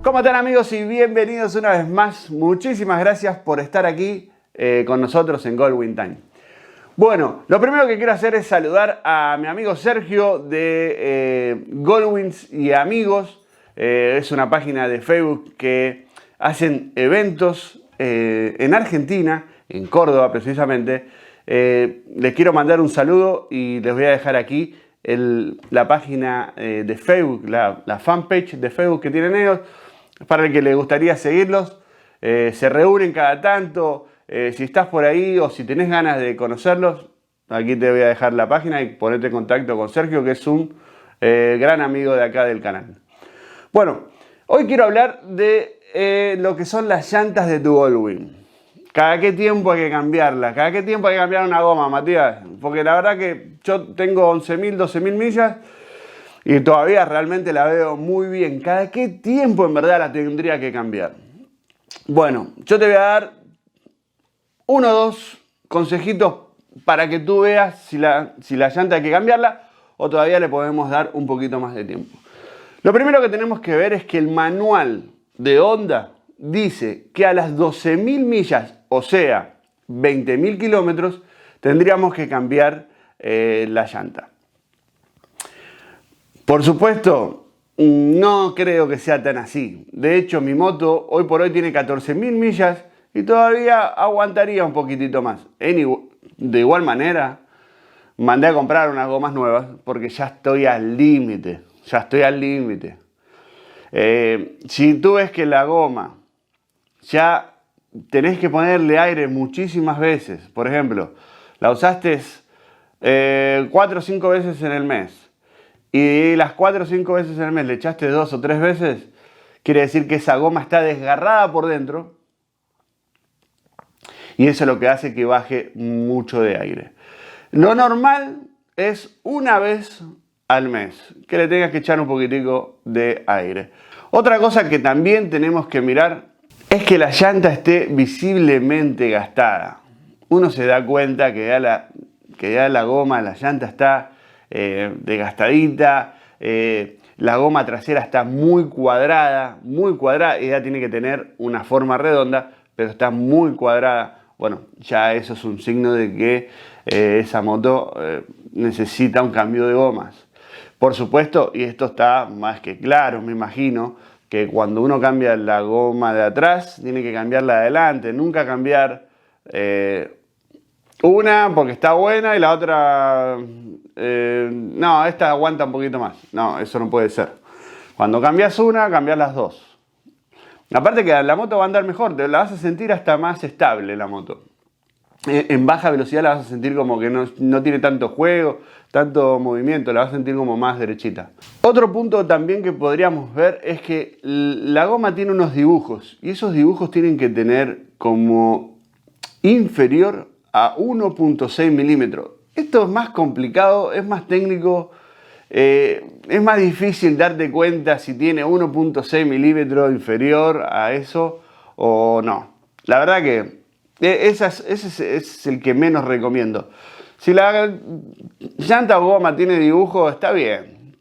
¿Cómo están, amigos? Y bienvenidos una vez más. Muchísimas gracias por estar aquí con nosotros en Goldwing Time. Bueno, lo primero que quiero hacer es saludar a mi amigo Sergio de Goldwings y Amigos. Es una página de Facebook que hacen eventos en Argentina, en Córdoba precisamente. Les quiero mandar un saludo y les voy a dejar aquí la página de Facebook, la fanpage de Facebook que tienen ellos, para el que les gustaría seguirlos. Se reúnen cada tanto. Si estás por ahí o si tenés ganas de conocerlos, aquí te voy a dejar la página y ponete en contacto con Sergio, que es un gran amigo de acá del canal. Bueno, hoy quiero hablar de lo que son las llantas de tu Goldwing. ¿Cada qué tiempo hay que cambiarlas? ¿Cada qué tiempo hay que cambiar una goma, Matías? Porque la verdad que yo tengo 11.000, 12.000 millas y todavía realmente la veo muy bien. ¿Cada qué tiempo en verdad la tendría que cambiar? Bueno, yo te voy a dar uno o dos consejitos para que tú veas si la llanta hay que cambiarla o todavía le podemos dar un poquito más de tiempo. Lo primero que tenemos que ver es que el manual de Honda dice que a las 12.000 millas, o sea, 20.000 kilómetros, tendríamos que cambiar la llanta. Por supuesto, no creo que sea tan así. De hecho, mi moto hoy por hoy tiene 14.000 millas y todavía aguantaría un poquitito más. De igual manera, mandé a comprar unas gomas nuevas porque ya estoy al límite. Ya estoy al límite. Si tú ves que la goma ya tenés que ponerle aire muchísimas veces, por ejemplo, la usaste 4 o 5 veces en el mes y las 4 o 5 veces en el mes le echaste 2 o 3 veces, quiere decir que esa goma está desgarrada por dentro y eso es lo que hace que baje mucho de aire. Lo normal es una vez al mes que le tengas que echar un poquitico de aire. Otra cosa que también tenemos que mirar es que la llanta esté visiblemente gastada. Uno se da cuenta que ya la goma, la llanta está desgastadita, la goma trasera está muy cuadrada, y ya tiene que tener una forma redonda, pero está muy cuadrada. Bueno, ya eso es un signo de que esa moto necesita un cambio de gomas. Por supuesto, y esto está más que claro, me imagino, que cuando uno cambia la goma de atrás, tiene que cambiar la de adelante. Nunca cambiar una porque está buena y la otra, no, esta aguanta un poquito más. No, eso no puede ser. Cuando cambias una, cambias las dos. Aparte que la moto va a andar mejor, te la vas a sentir hasta más estable la moto. En baja velocidad la vas a sentir como que no tiene tanto juego, tanto movimiento, la vas a sentir como más derechita. Otro punto también que podríamos ver es que la goma tiene unos dibujos y esos dibujos tienen que tener como inferior a 1.6 milímetros. Esto es más complicado, es más técnico, es más difícil darte cuenta si tiene 1.6 milímetros inferior a eso o no. La verdad que ese es el que menos recomiendo. Si la llanta o goma tiene dibujo, está bien.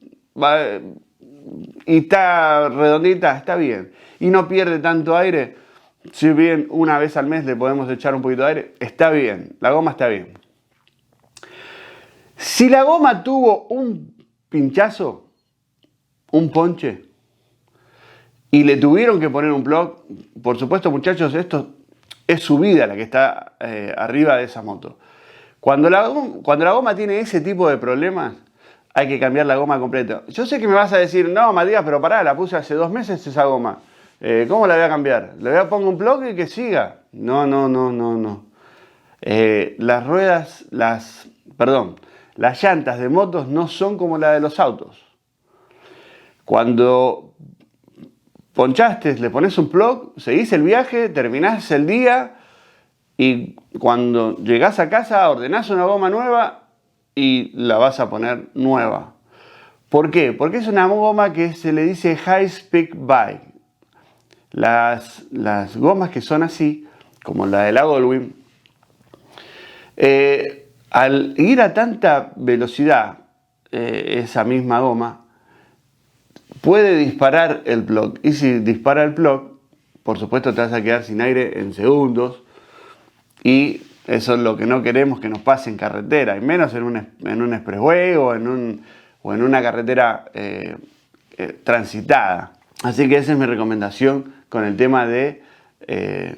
Y está redondita, está bien. Y no pierde tanto aire. Si bien una vez al mes le podemos echar un poquito de aire, está bien. La goma está bien. Si la goma tuvo un pinchazo, un ponche, y le tuvieron que poner un plug, por supuesto, muchachos, esto es su vida la que está arriba de esa moto. Cuando la goma tiene ese tipo de problemas, hay que cambiar la goma completa. Yo sé que me vas a decir, no, Matías, pero pará, la puse hace 2 meses esa goma. ¿Cómo la voy a cambiar? ¿Le voy a poner un plug y que siga? No. Las llantas de motos no son como las de los autos. Cuando ponchaste, le pones un plug, seguís el viaje, terminás el día y cuando llegás a casa ordenás una goma nueva y la vas a poner nueva. ¿Por qué? Porque es una goma que se le dice High Speed Bike. Las gomas que son así, como la de la Goldwing, al ir a tanta velocidad, esa misma goma puede disparar el plug. Y si dispara el plug, por supuesto te vas a quedar sin aire en segundos. Y eso es lo que no queremos que nos pase en carretera, y menos en un expressway o en una carretera transitada. Así que esa es mi recomendación con el tema de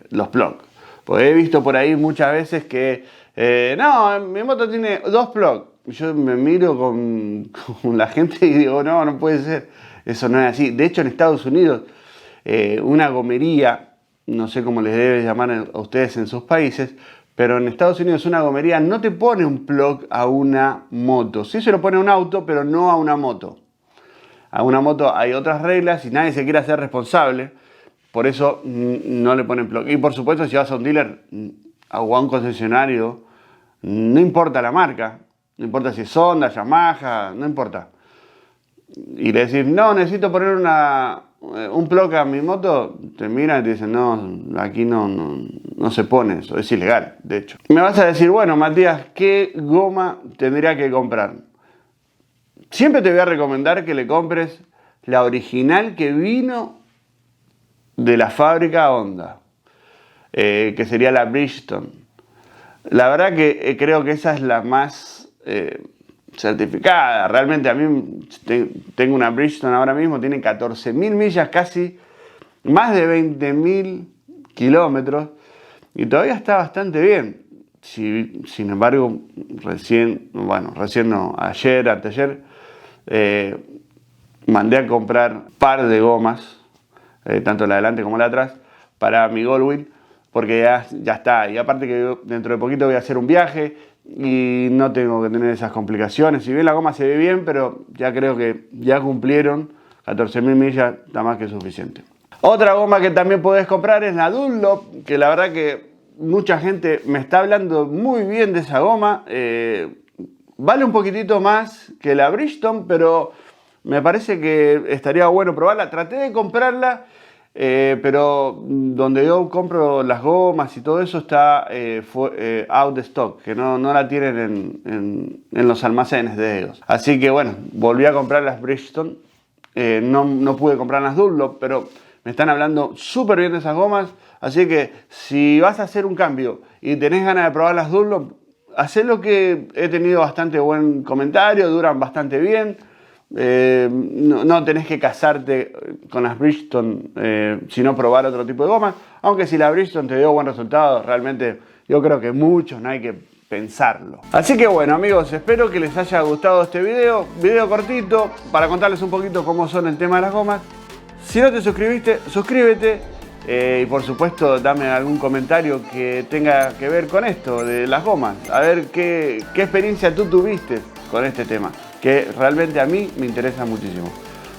los plugs. Porque he visto por ahí muchas veces que no, mi moto tiene 2 plugs. Yo me miro con la gente y digo, no puede ser. Eso no es así. De hecho, en Estados Unidos, una gomería, no sé cómo les debe llamar a ustedes en sus países, pero en Estados Unidos una gomería no te pone un plug a una moto. Sí se lo pone a un auto, pero no a una moto. A una moto hay otras reglas y nadie se quiere hacer responsable. Por eso no le ponen plug. Y por supuesto, si vas a un dealer o a un concesionario, no importa la marca. No importa si es Honda, Yamaha, no importa. Y le decís, no, necesito poner un plug a mi moto, te miran y te dicen, no, aquí no se pone eso, es ilegal, de hecho. Me vas a decir, bueno, Matías, ¿qué goma tendría que comprar? Siempre te voy a recomendar que le compres la original que vino de la fábrica Honda, que sería la Bridgestone. La verdad que creo que esa es la más certificada. Realmente a mí tengo una Bridgestone ahora mismo, tiene 14.000 millas, casi más de 20.000 kilómetros y todavía está bastante bien. Sin embargo, ayer, anteayer, mandé a comprar un par de gomas, tanto la de adelante como la de atrás, para mi Goldwing, porque ya está. Y aparte que dentro de poquito voy a hacer un viaje y no tengo que tener esas complicaciones. Si bien la goma se ve bien, pero ya creo que ya cumplieron 14.000 millas, está más que suficiente. Otra goma que también podés comprar es la Dunlop, que la verdad que mucha gente me está hablando muy bien de esa goma. Vale un poquitito más que la Bridgestone, pero me parece que estaría bueno probarla. Traté de comprarla, pero donde yo compro las gomas y todo eso está out de stock, que no la tienen en los almacenes de ellos. Así que bueno, volví a comprar las Bridgestone. No pude comprar las Dunlop, pero me están hablando súper bien de esas gomas. Así que si vas a hacer un cambio y tenés ganas de probar las Dunlop, hacé lo que he tenido bastante buen comentario, duran bastante bien. No tenés que casarte con las Bridgestone, sino probar otro tipo de gomas. Aunque si la Bridgestone te dio buen resultado, realmente yo creo que muchos no hay que pensarlo. Así que bueno, amigos, espero que les haya gustado este video cortito para contarles un poquito cómo son el tema de las gomas. Si no te suscribiste, suscríbete. Y por supuesto dame algún comentario que tenga que ver con esto de las gomas. A ver qué experiencia tú tuviste con este tema, que realmente a mí me interesa muchísimo.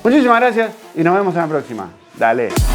Muchísimas gracias y nos vemos en la próxima. Dale.